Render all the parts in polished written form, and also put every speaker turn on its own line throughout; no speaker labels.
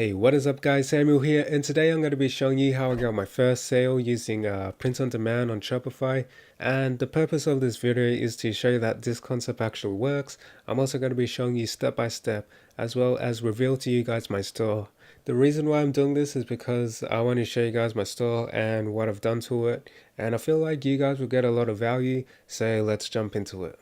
Hey, what is up guys, Samuel here, and today I'm going to be showing you how I got my first sale using print on demand on Shopify. And the purpose of this video is to show you that this concept actually works. I'm also going to be showing you step by step, as well as reveal to you guys my store. The reason why I'm doing this is because I want to show you guys my store and what I've done to it, and I feel like you guys will get a lot of value, so let's jump into it.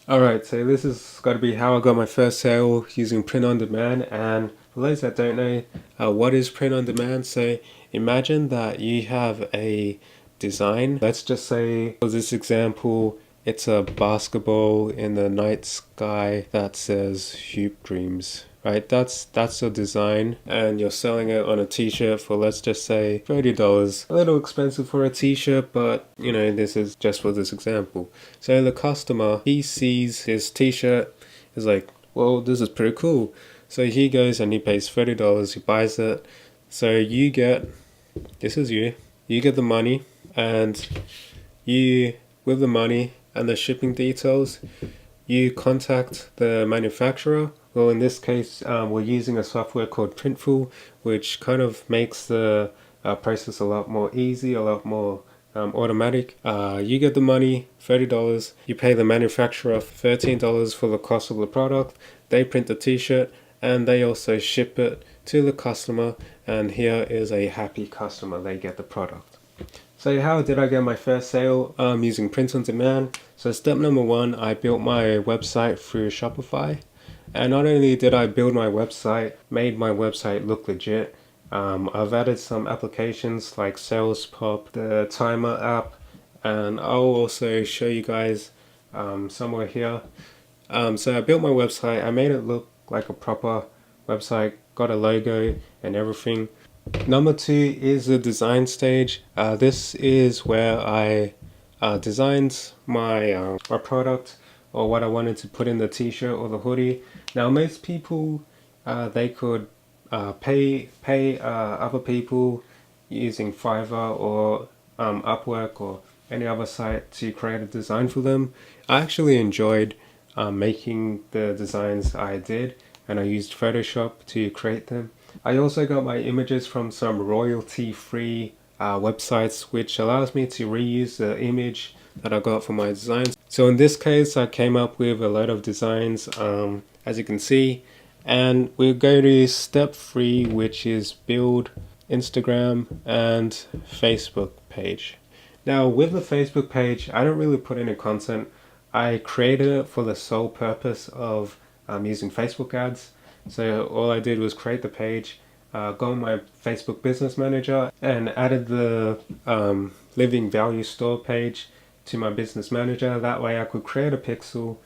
Alright, so this is going to be how I got my first sale using print on demand. And for those that don't know, what is print on demand? So imagine that you have a design. Let's just say, for this example, it's a basketball in the night sky that says Hoop Dreams. Right, that's your design, and you're selling it on a t-shirt for, let's just say, $30. A little expensive for a t-shirt, but you know, this is just for this example. So the customer, he sees his t-shirt, is like, well, this is pretty cool. So he goes and he pays $30, he buys it. So you get, this is you get the money, and you, with the money and the shipping details, you contact the manufacturer. Well, in this case, we're using a software called Printful, which kind of makes the process a lot more easy, a lot more automatic. You get the money, $30. You pay the manufacturer $13 for the cost of the product. They print the t-shirt and they also ship it to the customer. And here is a happy customer. They get the product. So how did I get my first sale using print on demand? So step number one, I built my website through Shopify. And not only did I build my website, made my website look legit, I've added some applications like Sales Pop, the Timer app, and I'll also show you guys somewhere here. So I built my website, I made it look like a proper website, got a logo and everything. Number two is the design stage. This is where I designed my product, or what I wanted to put in the t-shirt or the hoodie. Now most people, they could pay other people using Fiverr or Upwork or any other site to create a design for them. I actually enjoyed making the designs I did, and I used Photoshop to create them. I also got my images from some royalty-free websites, which allows me to reuse the image that I got for my designs. So in this case, I came up with a lot of designs, as you can see, and we'll go to step 3, which is build Instagram and Facebook page. Now with the Facebook page, I don't really put any content. I created it for the sole purpose of using Facebook ads. So all I did was create the page, go on my Facebook Business Manager, and added the Living Value Store page to my Business Manager. That way I could create a pixel,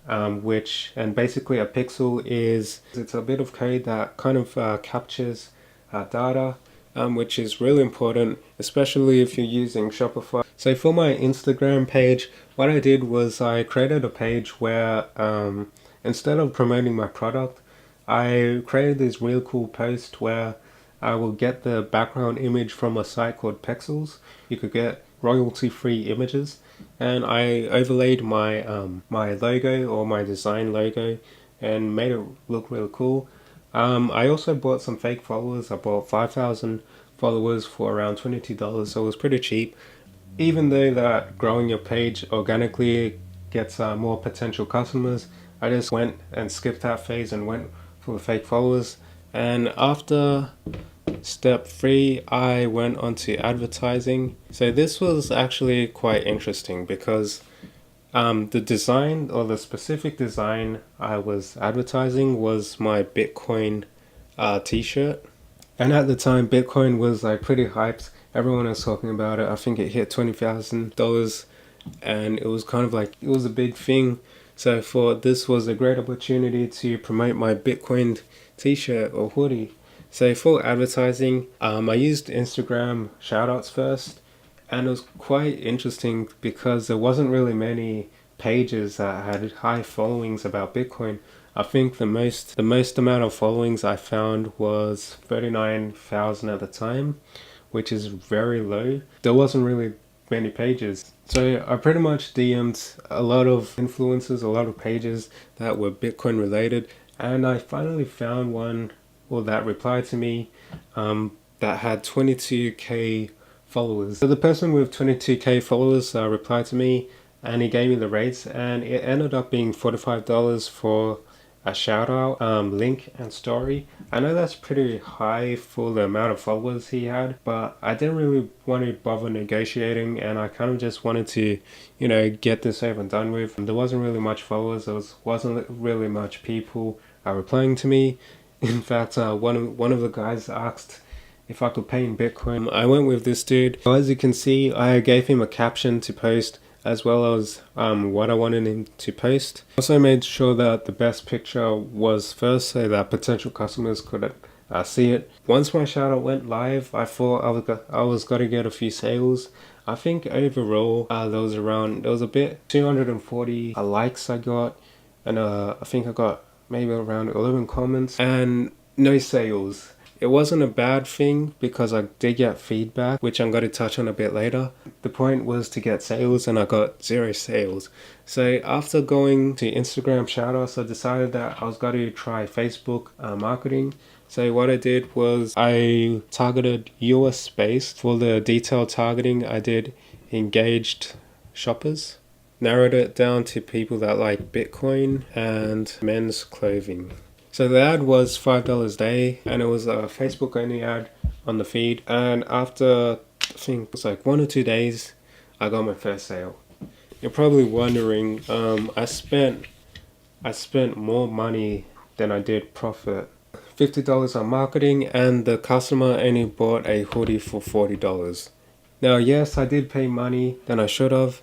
and basically a pixel is, it's a bit of code that kind of captures data, which is really important, especially if you're using Shopify. So for my Instagram page, what I did was I created a page where instead of promoting my product, I created this real cool post where I will get the background image from a site called Pexels. You could get royalty-free images, and I overlaid my my logo, or my design logo, and made it look really cool. I also bought some fake followers. I bought 5,000 followers for around $22, so it was pretty cheap. Even though that growing your page organically gets more potential customers, I just went and skipped that phase and went for the fake followers. And after step 3, I went on to advertising. So this was actually quite interesting because the design, or the specific design I was advertising, was my Bitcoin t-shirt. And at the time, Bitcoin was like pretty hyped. Everyone was talking about it. I think it hit $20,000, and it was kind of like, it was a big thing. So I thought this was a great opportunity to promote my Bitcoin t-shirt or hoodie. So for advertising, I used Instagram shoutouts first, and it was quite interesting because there wasn't really many pages that had high followings about Bitcoin. I think the most amount of followings I found was 39,000 at the time, which is very low. There wasn't really many pages. So I pretty much DM'd a lot of influencers, a lot of pages that were Bitcoin related, And I finally found one, well, that replied to me, that had 22k followers. So the person with 22k followers replied to me, and he gave me the rates, and it ended up being $45 for a shout out, link and story. I know that's pretty high for the amount of followers he had, but I didn't really want to bother negotiating, and I kind of just wanted to, get this over and done with. There wasn't really much followers, wasn't really much people replying to me. In fact, one of the guys asked if I could pay in Bitcoin. I went with this dude. As you can see, I gave him a caption to post, as well as what I wanted him to post. Also made sure that the best picture was first, so that potential customers could see it. Once my shout out went live, I thought I was gonna get a few sales. I think overall there was a bit 240 likes I got, and I think I got maybe around 11 comments and no sales. It wasn't a bad thing because I did get feedback, which I'm going to touch on a bit later. The point was to get sales, and I got 0 sales. So after going to Instagram shoutouts, I decided that I was going to try Facebook marketing. So what I did was I targeted US space. For the detailed targeting, I did engaged shoppers. Narrowed it down to people that like Bitcoin and men's clothing. So the ad was $5 a day, and it was a Facebook only ad on the feed. And after, I think it was like 1 or 2 days, I got my first sale. You're probably wondering, I spent more money than I did profit. $50 on marketing, and the customer only bought a hoodie for $40. Now, yes, I did pay money than I should have,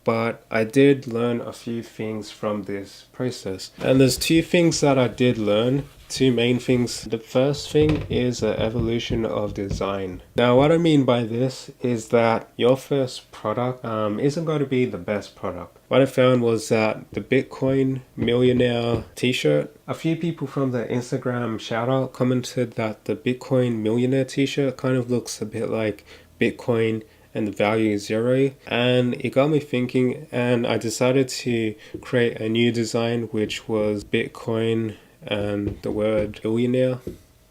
but I did learn a few things from this process. And there's 2 things that I did learn, 2 main things. The first thing is the evolution of design. Now what I mean by this is that your first product isn't going to be the best product. What I found was that the Bitcoin Millionaire t-shirt, a few people from the Instagram shoutout commented that the Bitcoin Millionaire t-shirt kind of looks a bit like Bitcoin and the value is 0, and it got me thinking, and I decided to create a new design, which was Bitcoin and the word billionaire,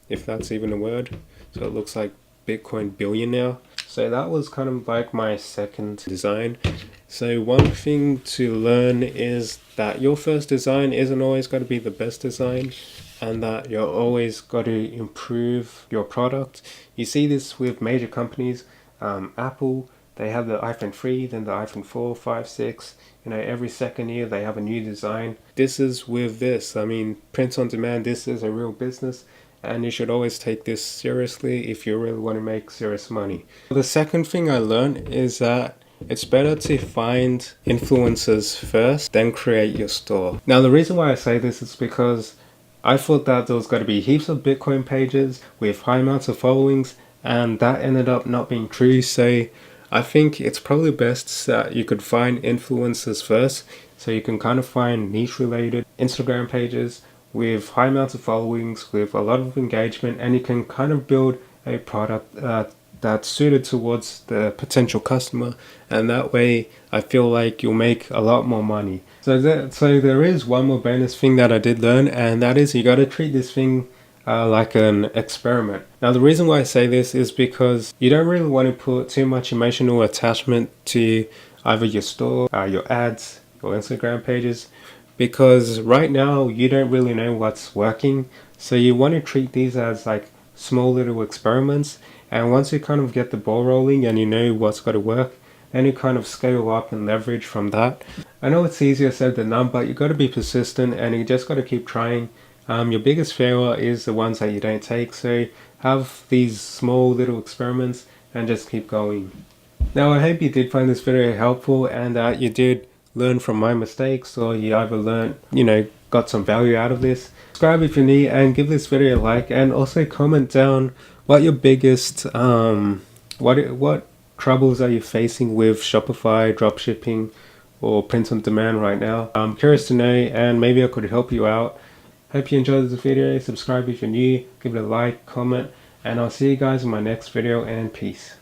if that's even a word. So it looks like Bitcoin billionaire. So that was kind of like my second design. So one thing to learn is that your first design isn't always going to be the best design, and that you're always got to improve your product. You see this with major companies. Apple, they have the iPhone 3, then the iPhone 4, 5, 6. Every second year they have a new design. This is with this. I mean, print on demand, this is a real business, and you should always take this seriously if you really want to make serious money. The second thing I learned is that it's better to find influencers first, then create your store. Now, the reason why I say this is because I thought that there was going to be heaps of Bitcoin pages with high amounts of followings, and that ended up not being true. So I think it's probably best that you could find influencers first, so you can kind of find niche related Instagram pages with high amounts of followings, with a lot of engagement, and you can kind of build a product that's suited towards the potential customer, and that way I feel like you'll make a lot more money. So there is one more bonus thing that I did learn, and that is you got to treat this thing like an experiment. Now the reason why I say this is because you don't really want to put too much emotional attachment to either your store, your ads, your Instagram pages, because right now you don't really know what's working. So you want to treat these as like small little experiments, and once you kind of get the ball rolling and you know what's got to work, then you kind of scale up and leverage from that. I know it's easier said than done, but you got to be persistent and you just got to keep trying. Your biggest failure is the ones that you don't take, so have these small little experiments and just keep going. Now I hope you did find this video helpful, and that you did learn from my mistakes, or you either learned, got some value out of this. Subscribe if you're new, and give this video a like, and also comment down what your biggest what troubles are you facing with Shopify, dropshipping, or print on demand right now. I'm curious to know, and maybe I could help you out. Hope you enjoyed this video. Subscribe if you're new, give it a like, comment, and I'll see you guys in my next video, and peace.